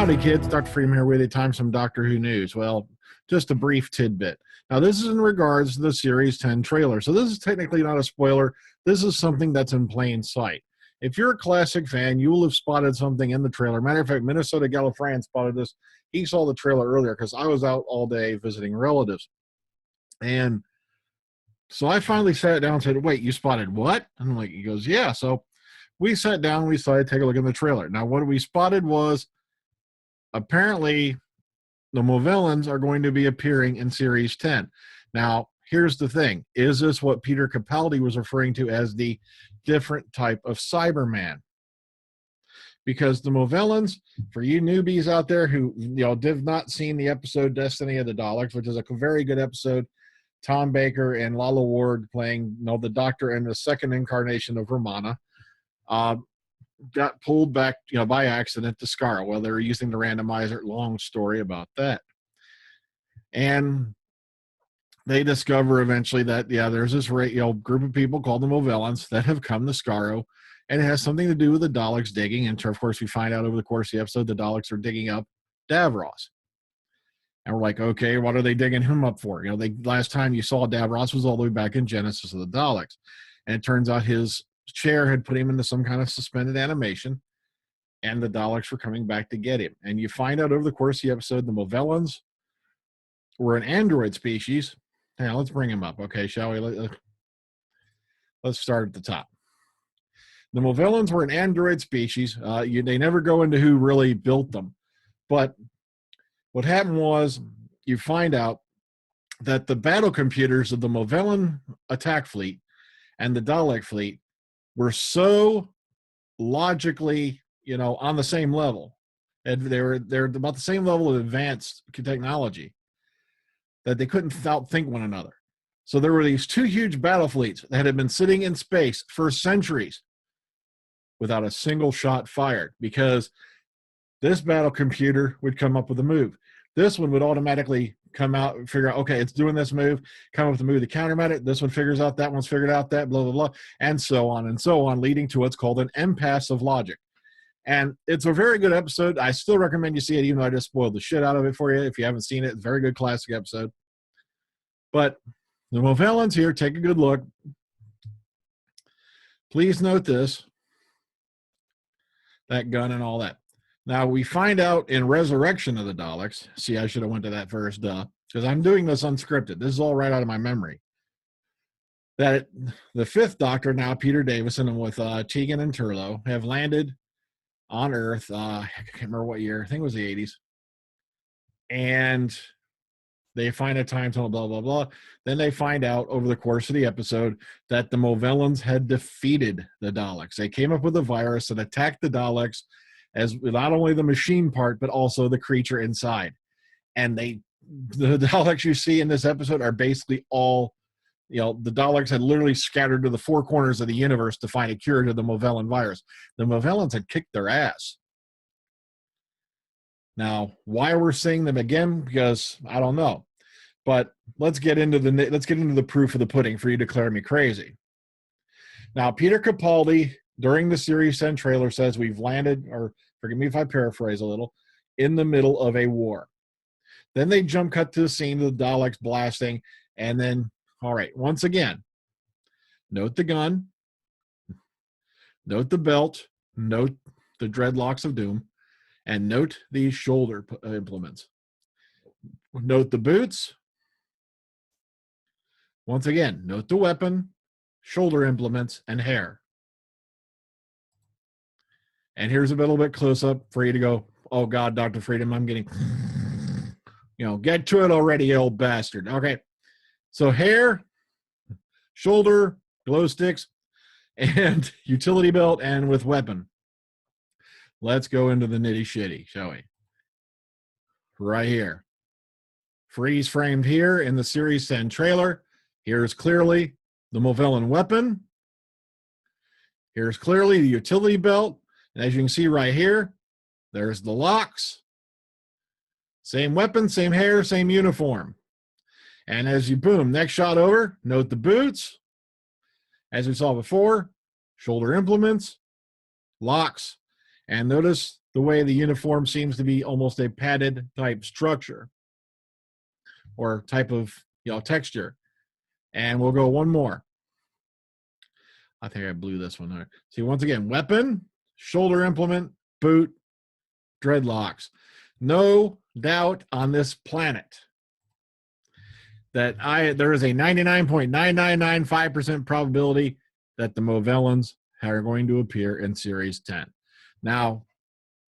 Howdy, kids. Dr. Freeman here with you. Time some Doctor Who news. Well, just a brief tidbit. Now, this is in regards to the Series 10 trailer. So this is technically not a spoiler. This is something that's in plain sight. If you're a classic fan, you will have spotted something in the trailer. Matter of fact, Minnesota GALLIFREY spotted this. He saw the trailer earlier because I was out all day visiting relatives. And so I finally sat down and said, wait, you spotted what? And I'm like, he goes, yeah. So we sat down, we decided to take a look at the trailer. Now, what we spotted was apparently the Whovians are going to be appearing in Series 10. Now, here's the thing. Is this what Peter Capaldi was referring to as the different type of Cyberman? Because the Whovians, for you newbies out there who have not seen the episode Destiny of the Daleks, which is a very good episode, Tom Baker and Lalla Ward playing the Doctor and the second incarnation of Romana, got pulled back by accident to Skaro while they were using the randomizer. Long story about that. And they discover eventually that there's this group of people called the Whovians that have come to Skaro, and it has something to do with the Daleks digging. And of course we find out over the course of the episode the Daleks are digging up Davros. And we're like, okay, what are they digging him up for? Last time you saw Davros was all the way back in Genesis of the Daleks. And it turns out his chair had put him into some kind of suspended animation, and the Daleks were coming back to get him. And you find out over the course of the episode the Whovians were an android species. Now let's bring him up, okay, shall we? Let's start at the top. The Whovians were an android species. They never go into who really built them, but what happened was you find out that the battle computers of the Whovian attack fleet and the Dalek fleet were so logically, on the same level, and they're about the same level of advanced technology, that they couldn't outthink one another. So there were these two huge battle fleets that had been sitting in space for centuries without a single shot fired, because this battle computer would come up with a move. This one would automatically come out and figure out, okay, it's doing this move, come up with a move to countermand it. This one figures out that one's figured out that, blah, blah, blah, and so on, leading to what's called an impasse of logic. And it's a very good episode. I still recommend you see it, even though I just spoiled the shit out of it for you. If you haven't seen it, it's a very good classic episode. But the Whovians here, take a good look. Please note this, that gun and all that. Now, we find out in Resurrection of the Daleks, see, I should have went to that first, because I'm doing this unscripted. This is all right out of my memory. That the fifth Doctor, now Peter Davison, and with Tegan and Turlough, have landed on Earth. I can't remember what year. I think it was the 80s. And they find a time tunnel, blah, blah, blah. Then they find out over the course of the episode that the Whovians had defeated the Daleks. They came up with a virus that attacked the Daleks, as not only the machine part, but also the creature inside. And the Daleks you see in this episode are basically all, the Daleks had literally scattered to the four corners of the universe to find a cure to the Whovian virus. The Whovians had kicked their ass. Now, why we're seeing them again? Because I don't know. But let's get into the proof of the pudding for you to declare me crazy. Now, Peter Capaldi, during the Series 10 trailer, says we've landed, or forgive me if I paraphrase a little, in the middle of a war. Then they jump cut to the scene of the Daleks blasting, and then, all right, once again, note the gun, note the belt, note the dreadlocks of doom, and note these shoulder implements. Note the boots. Once again, note the weapon, shoulder implements, and hair. And here's a little bit close up for you to go, oh God, Dr. Freedom, I'm getting, get to it already, you old bastard. Okay. So hair, shoulder, glow sticks, and utility belt, and with weapon. Let's go into the nitty shitty, shall we? Right here. Freeze framed here in the Series 10 trailer. Here's clearly the Whovian weapon. Here's clearly the utility belt. And as you can see right here, there's the locks. Same weapon, same hair, same uniform. And as you boom, next shot over, note the boots. As we saw before, shoulder implements, locks, and notice the way the uniform seems to be almost a padded type structure or type of texture. And we'll go one more. I think I blew this one. All right. See, once again, weapon, shoulder implement, boot, dreadlocks. No doubt on this planet that there is a 99.9995% probability that the Movellans are going to appear in Series 10. Now,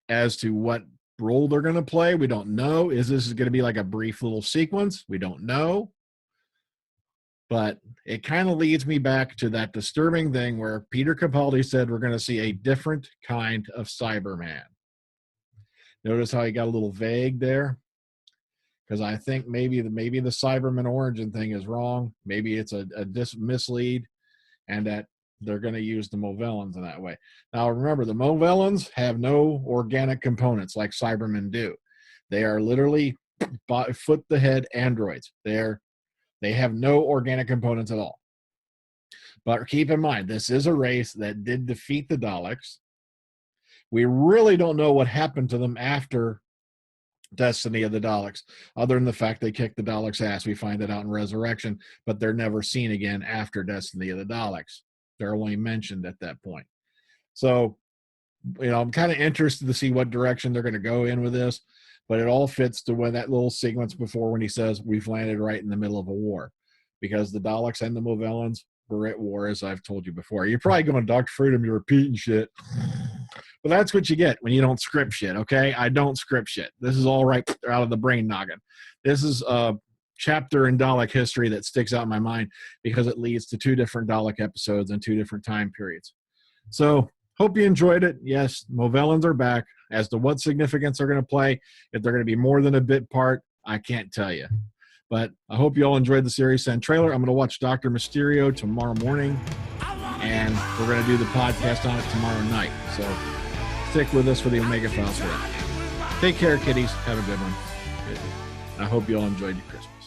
as to what role they're going to play, we don't know. Is this going to be like a brief little sequence? We don't know. But it kind of leads me back to that disturbing thing where Peter Capaldi said we're going to see a different kind of Cyberman. Notice how he got a little vague there? Because I think maybe the Cyberman origin thing is wrong. Maybe it's a mislead, and that they're going to use the Movellans in that way. Now, remember, the Movellans have no organic components like Cybermen do. They are literally foot-to-head androids. They have no organic components at all. But keep in mind, this is a race that did defeat the Daleks. We really don't know what happened to them after Destiny of the Daleks, other than the fact they kicked the Daleks' ass. We find it out in Resurrection, but they're never seen again after Destiny of the Daleks. They're only mentioned at that point. So, I'm kind of interested to see what direction they're going to go in with this, but it all fits to when that little sequence before when he says we've landed right in the middle of a war, because the Daleks and the Movellans were at war, as I've told you before. You're probably going, Dr. Freedom, you're repeating shit. But that's what you get when you don't script shit, okay? I don't script shit. This is all right out of the brain noggin. This is a chapter in Dalek history that sticks out in my mind because it leads to 2 different Dalek episodes and 2 different time periods. So, hope you enjoyed it. Yes, Movellans are back. As to what significance they're going to play, if they're going to be more than a bit part, I can't tell you. But I hope you all enjoyed the series and trailer. I'm going to watch Dr. Mysterio tomorrow morning, and we're going to do the podcast on it tomorrow night. So stick with us for the Omega Files for that. Take care, kiddies. Have a good one. I hope you all enjoyed your Christmas.